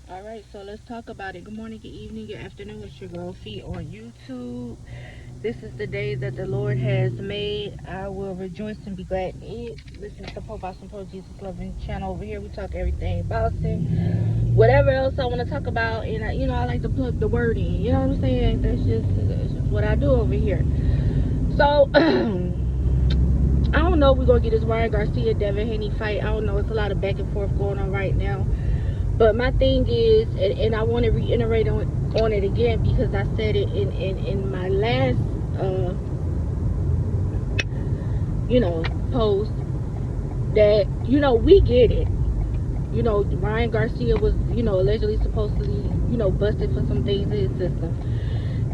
All right, so let's talk about it. Good morning, good evening, good afternoon. It's your girl Feet on YouTube. This is the day that the Lord has made. I will rejoice and be glad in it. Listen to Pope Boston Pro Jesus Loving channel over here. We talk everything Boston. Whatever else I want to talk about, and I like to plug the word in. You know what I'm saying? That's just what I do over here. So I don't know if we're gonna get this Ryan Garcia Devin Haney fight. I don't know. It's a lot of back and forth going on right now. But my thing is, and I want to reiterate on it again because I said it in my last, post that, we get it. Ryan Garcia was, allegedly supposedly, busted for some things in his system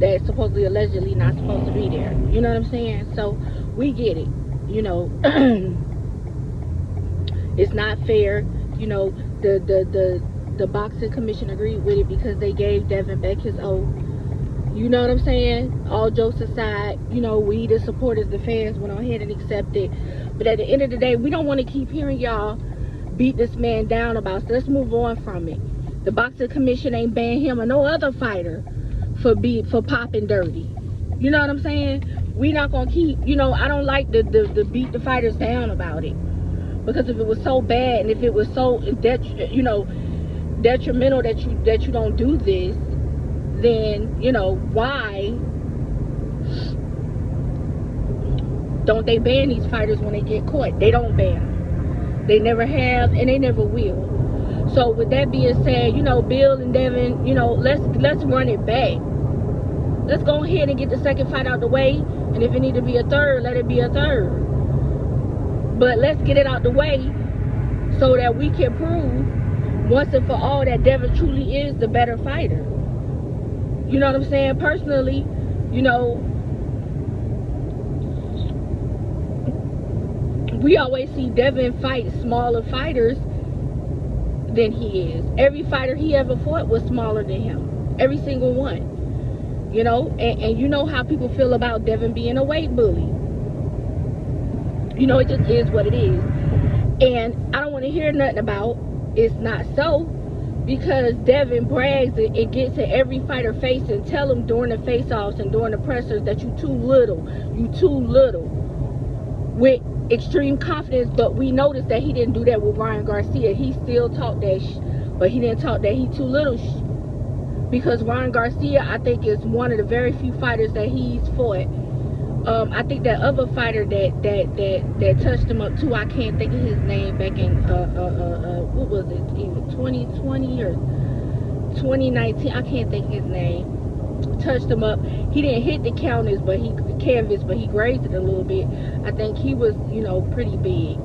that supposedly allegedly not supposed to be there. You know what I'm saying? So we get it. It's not fair. The boxing commission agreed with it because they gave Devin back his oath. You know what I'm saying? All jokes aside, we the supporters, the fans went on ahead and accepted. But at the end of the day, we don't want to keep hearing y'all beat this man down about. So let's move on from it. The boxing commission ain't banned him or no other fighter for popping dirty. You know what I'm saying? We not gonna keep. I don't like the beat the fighters down about it. Because if it was so bad and if it was so detrimental that you don't do this, then why don't they ban these fighters when they get caught? They don't ban them. They never have and they never will. So with that being said, Bill and Devin, let's run it back. Let's go ahead and get the second fight out the way, and if it need to be a third, let it be a third. But let's get it out the way so that we can prove once and for all that Devin truly is the better fighter. You know what I'm saying? Personally, we always see Devin fight smaller fighters than he is. Every fighter he ever fought was smaller than him. Every single one. And you know how people feel about Devin being a weight bully. It just is what it is. And I don't want to hear nothing about it's not so, because Devin brags and gets in every fighter face and tell them during the face-offs and during the pressers that you too little, with extreme confidence. But we noticed that he didn't do that with Ryan Garcia. He still talked that but he didn't talk that he too little because Ryan Garcia, I think, is one of the very few fighters that he's fought. I think that other fighter that touched him up too, I can't think of his name, back in what was it, either 2020 or 2019, I can't think of his name, touched him up. He didn't hit the canvas, but he grazed it a little bit. I think he was, pretty big.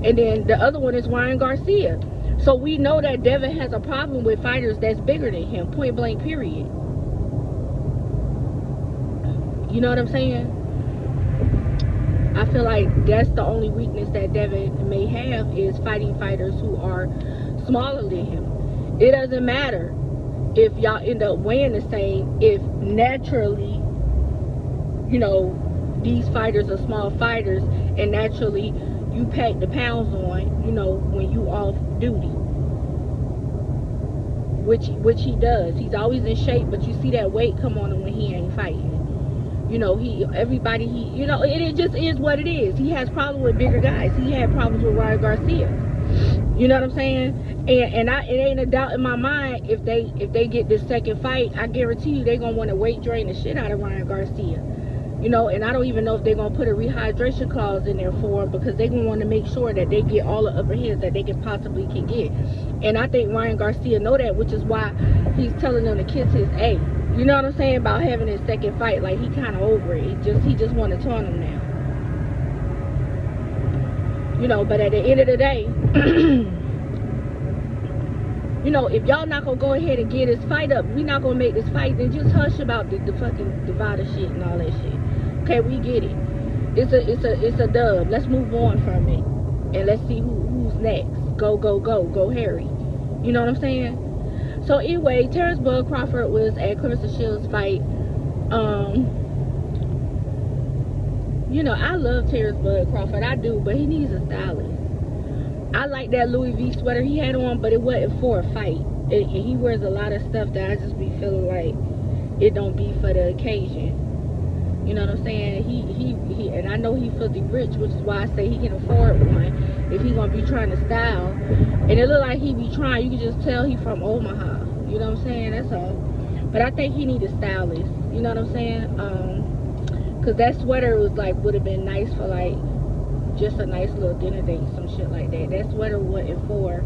And then the other one is Ryan Garcia. So we know that Devin has a problem with fighters that's bigger than him, point blank period. You know what I'm saying? I feel like that's the only weakness that Devin may have, is fighting fighters who are smaller than him. It doesn't matter if y'all end up weighing the same, if naturally, these fighters are small fighters, and naturally you pack the pounds on, when you off duty. Which he does. He's always in shape, but you see that weight come on him when he ain't fighting. It just is what it is. He has problems with bigger guys. He had problems with Ryan Garcia. You know what I'm saying? And it ain't a doubt in my mind, if they get this second fight, I guarantee you they're gonna want to weight drain the shit out of Ryan Garcia. And I don't even know if they're gonna put a rehydration clause in there for him, because they're gonna want to make sure that they get all the upper hands that they can get. And I think Ryan Garcia know that, which is why he's telling them to kiss his A. You know what I'm saying, about having his second fight? Like, he kind of over it. He just want to taunt him now. But at the end of the day, if y'all not gonna go ahead and get this fight up, we not gonna make this fight, then just hush about the fucking divider shit and all that shit. Okay, we get it. It's a dub. Let's move on from it, and let's see who's next. Go Harry. You know what I'm saying? So anyway, Terrence Bud Crawford was at Clarissa Shields' fight. I love Terrence Bud Crawford, I do, but he needs a stylist. I like that Louis V sweater he had on, but it wasn't for a fight. And he wears a lot of stuff that I just be feeling like it don't be for the occasion. You know what I'm saying? He and I know he filthy rich, which is why I say he can afford one if he gonna be trying to style. And it look like he be trying. You can just tell he from Omaha. You know what I'm saying? That's all. But I think he need a stylist. You know what I'm saying? Cause that sweater was like would have been nice for like just a nice little dinner date, some shit like that. That sweater wasn't for.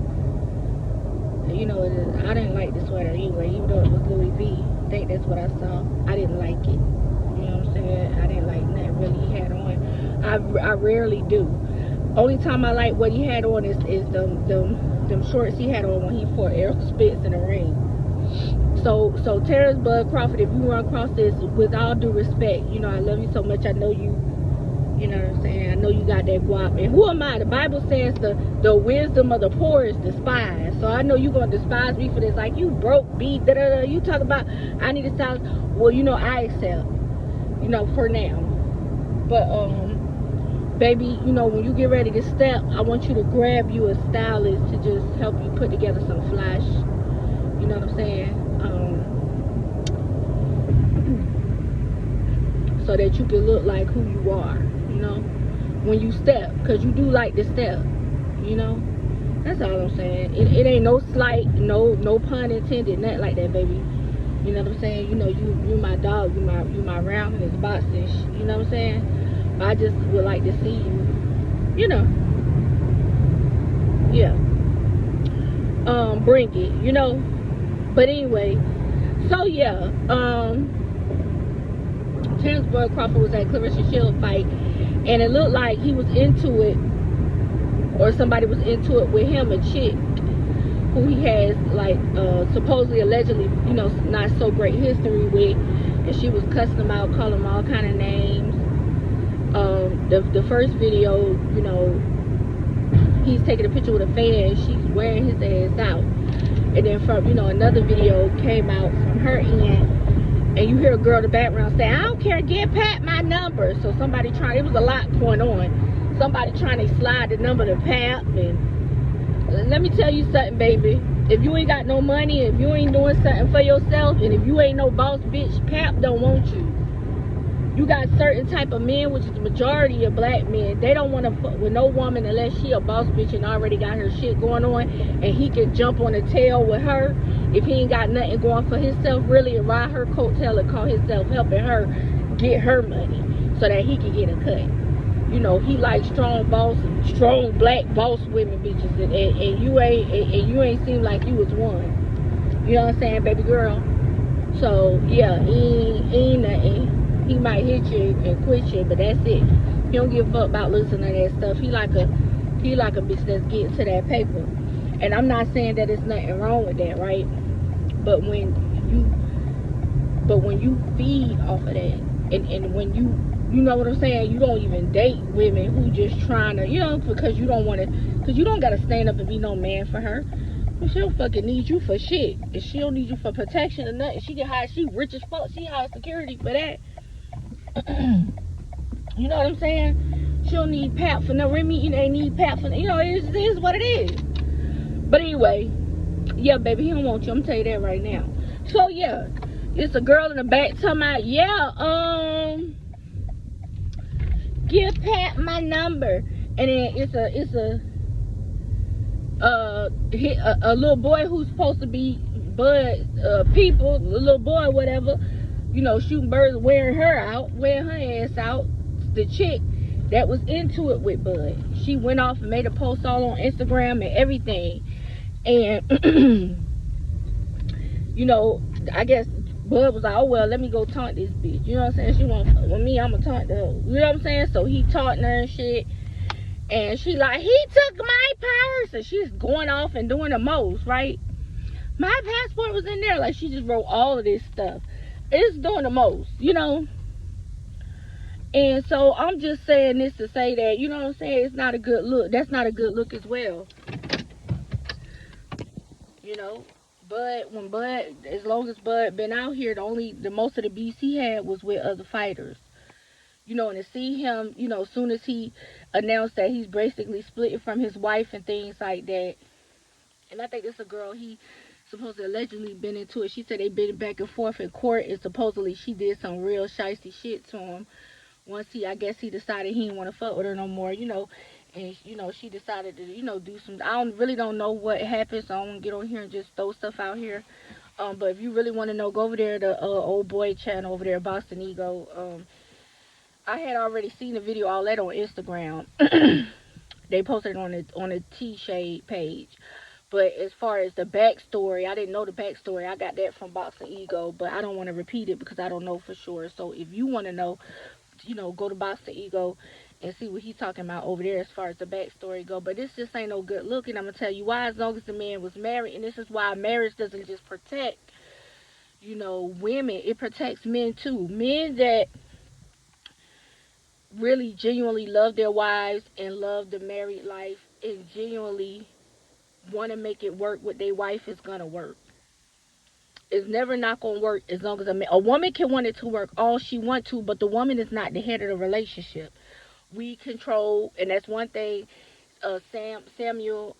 You know, I didn't like the sweater anyway, even though it was Louis V. I think that's what I saw. I didn't like it. You know what I'm saying? I didn't like nothing really he had on. I rarely do. Only time I like what he had on is them shorts he had on when he fought Errol Spence in the ring. So Terrence Bud Crawford, if you run across this, with all due respect, you know I love you so much. I know you. You know what I'm saying? I know you got that guap. And who am I? The Bible says the wisdom of the poor is despised. So I know you're going to despise me for this. Like, you broke, beat, da-da-da. You talk about, I need a stylist. Well, you know, I accept. You know, for now. But, baby, you know, when you get ready to step, I want you to grab you a stylist to just help you put together some flash. You know what I'm saying? So that you can look like who you are. You know, when you step, because you do like to step, you know. That's all I'm saying. It ain't no slight, no pun intended, nothing like that, baby. You know what I'm saying? You know, you my dog, you my roundness, boxish. You know what I'm saying? But I just would like to see you, you know, yeah, bring it, you know. But anyway, so yeah, Terrence Bud Crawford was at Clarissa Shield fight. And it looked like he was into it, or somebody was into it with him, a chick who he has like supposedly, allegedly, you know, not so great history with, and she was cussing him out, calling him all kind of names. The first video, you know, he's taking a picture with a fan, she's wearing his ass out, and then from, you know, another video came out from her end. And you hear a girl in the background say, I don't care, give Pat my number. So somebody trying, it was a lot going on. Somebody trying to slide the number to Pat. And let me tell you something, baby. If you ain't got no money, if you ain't doing something for yourself, and if you ain't no boss bitch, Pat don't want you. You got certain type of men, which is the majority of black men. They don't want to fuck with no woman unless she a boss bitch and already got her shit going on, and he can jump on the tail with her if he ain't got nothing going for himself, really, and ride her coattail and call himself helping her get her money so that he can get a cut. You know, he likes strong black boss women bitches, and you ain't seem like you was one. You know what I'm saying, baby girl? So yeah, he ain't nothing. He might hit you and quit you, but that's it. He don't give a fuck about listening to that stuff. He like a bitch that's getting to that paper. And I'm not saying that there's nothing wrong with that, right? But when you feed off of that, and when you know what I'm saying, you don't even date women who just trying to, you know, because you don't want to, because you don't got to stand up and be no man for her. Well, she don't fucking need you for shit. If she don't need you for protection or nothing, she rich as fuck, she hire security for that. You know what I'm saying? She don't need Pat for no Remy. You know, they need Pat for, you know, it is what it is. But anyway, yeah, baby, he don't want you. I'm tell you that right now. So yeah, it's a girl in the back talking about, yeah, give Pat my number, and then it's a little boy who's supposed to be Bud people, a little boy, whatever, you know, shooting birds, wearing her ass out. The chick that was into it with Bud, she went off and made a post all on Instagram and everything, and you know, I guess Bud was like, oh well, let me go taunt this bitch. You know what I'm saying? She want with me, I'ma taunt her. You know what I'm saying? So he taunting her and shit. And she like, he took my purse. And she's going off and doing the most, right? My passport was in there. Like, she just wrote all of this stuff. It's doing the most, you know? And so I'm just saying this to say that, you know what I'm saying? It's not a good look. That's not a good look as well. You know? But when Bud, as long as Bud been out here, the most of the beats he had was with other fighters. You know, and to see him, you know, as soon as he announced that he's basically splitting from his wife and things like that. And I think it's a girl he supposedly allegedly been into it. She said they been back and forth in court, and supposedly she did some real shicey shit to him. Once I guess he decided he didn't want to fuck with her no more, and she decided to, do some. I don't know what happened, so I don't want to get on here and just throw stuff out here. But if you really want to know, go over there to old boy channel over there, Boston Ego. I had already seen the video, all that on Instagram. They posted it on the T Shade page. But as far as the backstory, I didn't know the backstory. I got that from Boxing Ego, but I don't want to repeat it because I don't know for sure. So if you want to know, go to Boxing Ego and see what he's talking about over there as far as the backstory go. But this just ain't no good look, and I'm gonna tell you why. As long as the man was married, and this is why marriage doesn't just protect, women. It protects men too. Men that really genuinely love their wives and love the married life and genuinely want to make it work with their wife is gonna work. It's never not gonna work as long as a woman can want it to work all she want to, but the woman is not the head of the relationship. We control, and that's one thing. Samuel,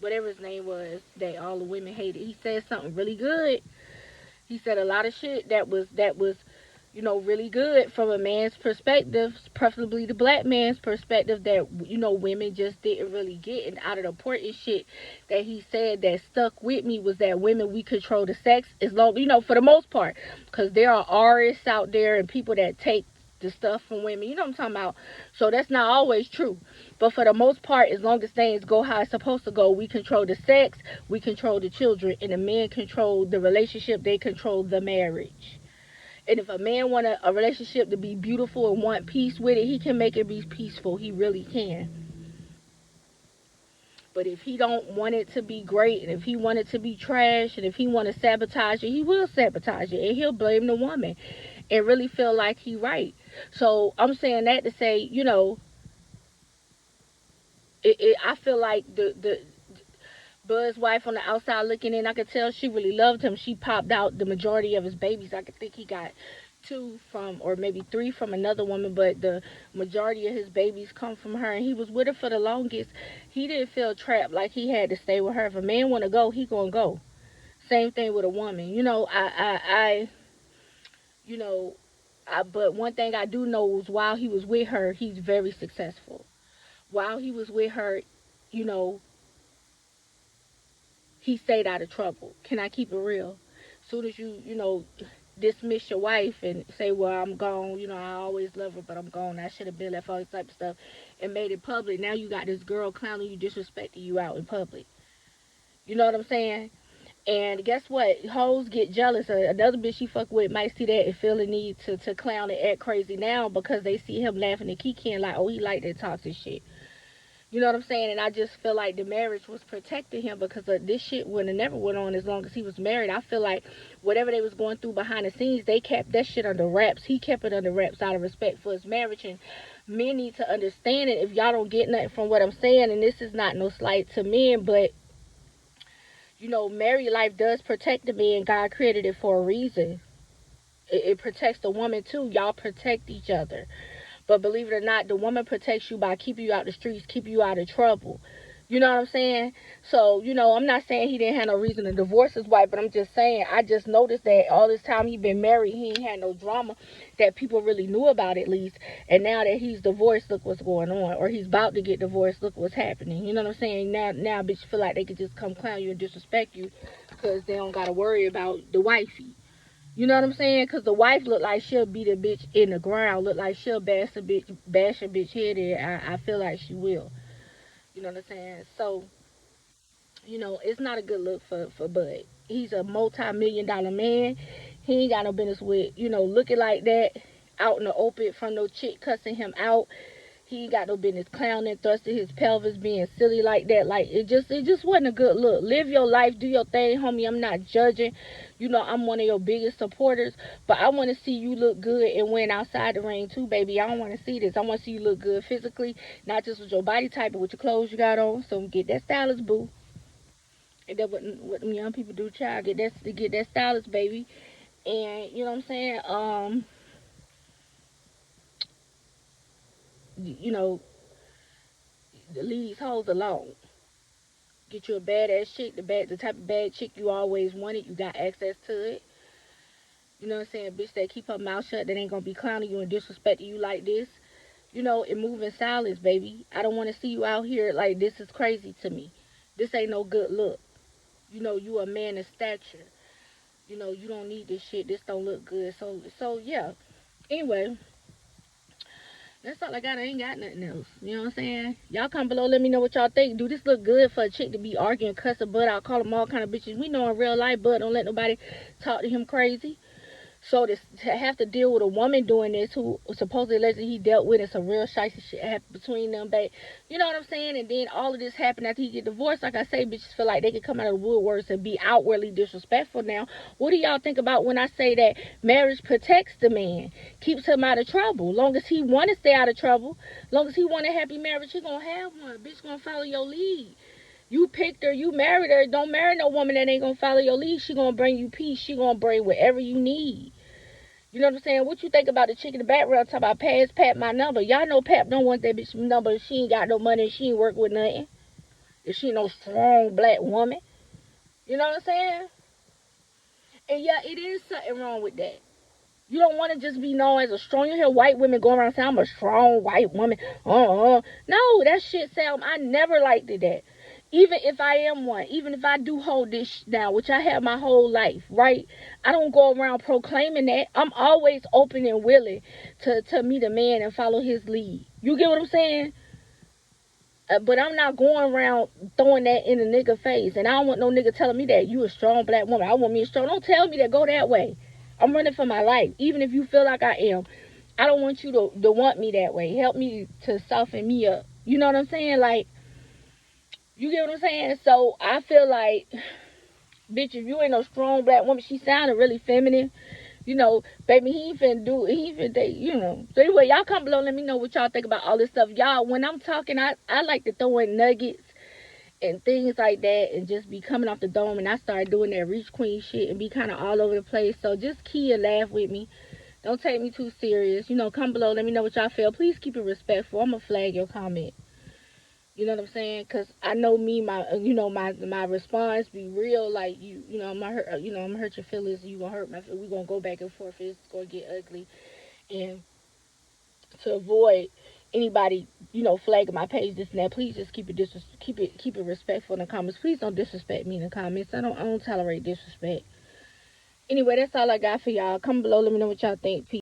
whatever his name was, that all the women hated. He said something really good. He said a lot of shit that was really good from a man's perspective, preferably the black man's perspective, that, women just didn't really get. And out of the important shit that he said that stuck with me was that women, we control the sex as long, for the most part. Because there are artists out there and people that take the stuff from women, you know what I'm talking about? So that's not always true. But for the most part, as long as things go how it's supposed to go, we control the sex, we control the children, and the men control the relationship, they control the marriage. And if a man want a relationship to be beautiful and want peace with it, he can make it be peaceful. He really can. But if he don't want it to be great, and if he want it to be trash, and if he want to sabotage it, he will sabotage it, and he'll blame the woman, and really feel like he right. So I'm saying that to say, I feel like the Bud's wife on the outside looking in, I could tell she really loved him. She popped out the majority of his babies. I could think he got two from, or maybe three from another woman, but the majority of his babies come from her. And he was with her for the longest. He didn't feel trapped like he had to stay with her. If a man want to go, he gonna go. Same thing with a woman. You know, but one thing I do know is while he was with her, he's very successful. While he was with her, you know, he stayed out of trouble. Can I keep it real? Soon as you dismiss your wife and say, well, I'm gone, I always love her, but I'm gone. I should have been left, all this type of stuff, and made it public. Now you got this girl clowning you, disrespecting you out in public. You know what I'm saying? And guess what? Hoes get jealous. Another bitch she fuck with might see that and feel the need to clown and act crazy now because they see him laughing and kicking like, oh, he like that toxic shit. You know what I'm saying? And I just feel like the marriage was protecting him because this shit would have never went on as long as he was married. I feel like whatever they was going through behind the scenes, they kept that shit under wraps. He kept it under wraps out of respect for his marriage. And men need to understand it. If y'all don't get nothing from what I'm saying, and this is not no slight to men, but married life does protect the man. God created it for a reason. It protects the woman too. Y'all protect each other. But believe it or not, the woman protects you by keeping you out the streets, keeping you out of trouble. You know what I'm saying? So, I'm not saying he didn't have no reason to divorce his wife, but I'm just saying, I just noticed that all this time he been married, he ain't had no drama that people really knew about at least. And now that he's divorced, look what's going on. Or he's about to get divorced, look what's happening. You know what I'm saying? Now bitch feel like they could just come clown you and disrespect you because they don't got to worry about the wifey. You know what I'm saying? Because the wife look like she'll beat a bitch in the ground. Look like she'll bash a bitch head in. I feel like she will. You know what I'm saying? So, it's not a good look for Bud. He's a multi-million-dollar man. He ain't got no business with, looking like that out in the open from no chick cussing him out. He ain't got no business clowning, thrusting his pelvis, being silly like that. Like it just wasn't a good look. Live your life, do your thing, homie. I'm not judging. I'm one of your biggest supporters, but I want to see you look good and win outside the ring too, baby. I don't want to see this. I want to see you look good physically, not just with your body type, but with your clothes you got on. So get that stylist, boo. And that's what them young people do, child. Get that stylist, baby. And you know what I'm saying? You know, leave these hoes alone. Get you a badass chick, the type of bad chick you always wanted. You got access to it. You know what I'm saying? Bitch that keep her mouth shut, that ain't gonna be clowning you and disrespecting you like this. You know, and move in silence, baby. I don't want to see you out here like this. Is crazy to me. This ain't no good look. You know, you a man of stature. You know, you don't need this shit. This don't look good. So yeah. Anyway, that's all I got. I ain't got nothing else. You know what I'm saying? Y'all come below. Let me know what y'all think. Do this look good for a chick to be arguing, cussing Bud out, call them all kind of bitches? We know in real life, Bud don't let nobody talk to him crazy. So to have to deal with a woman doing this who supposedly allegedly he dealt with, and some real shicey shit happened between them, babe. You know what I'm saying? And then all of this happened after he get divorced. Like I say, bitches feel like they can come out of the woodworks and be outwardly disrespectful now. What do y'all think about when I say that marriage protects the man, keeps him out of trouble? Long as he want to stay out of trouble, long as he want a happy marriage, he gonna have one. Bitch gonna follow your lead. You picked her, you married her. Don't marry no woman that ain't gonna follow your lead. She gonna bring you peace. She gonna bring whatever you need. You know what I'm saying? What you think about the chick in the background talking about pass Pat my number? Y'all know Pat don't want that bitch number if she ain't got no money and she ain't work with nothing. If she ain't no strong black woman. You know what I'm saying? And yeah, it is something wrong with that. You don't want to just be known as a strong. You hear white women going around saying, I'm a strong white woman. No, that shit sound, I never liked it that. Even if I am one, even if I do hold this down, which I have my whole life, right? I don't go around proclaiming that. I'm always open and willing to meet a man and follow his lead. You get what I'm saying? But I'm not going around throwing that in a nigga face. And I don't want no nigga telling me that you a strong black woman. I want me a strong. Don't tell me that go that way. I'm running for my life. Even if you feel like I am. I don't want you to want me that way. Help me to soften me up. You know what I'm saying? Like, you get what I'm saying? So I feel like, bitch, if you ain't no strong black woman, she sounded really feminine. You know, baby, he ain't finna, you know. So anyway, y'all come below, let me know what y'all think about all this stuff. Y'all, when I'm talking, I like to throw in nuggets and things like that and just be coming off the dome, and I started doing that Reach Queen shit and be kind of all over the place. So just key and laugh with me. Don't take me too serious. You know, come below, let me know what y'all feel. Please keep it respectful. I'm going to flag your comment. You know what I'm saying? Because I know me, my response be real. Like, you know, I'm going to hurt your feelings. You going to hurt my feelings. We're going to go back and forth. It's going to get ugly. And to avoid anybody, flagging my page, this and that, please just keep it respectful in the comments. Please don't disrespect me in the comments. I don't tolerate disrespect. Anyway, that's all I got for y'all. Comment below. Let me know what y'all think. Peace.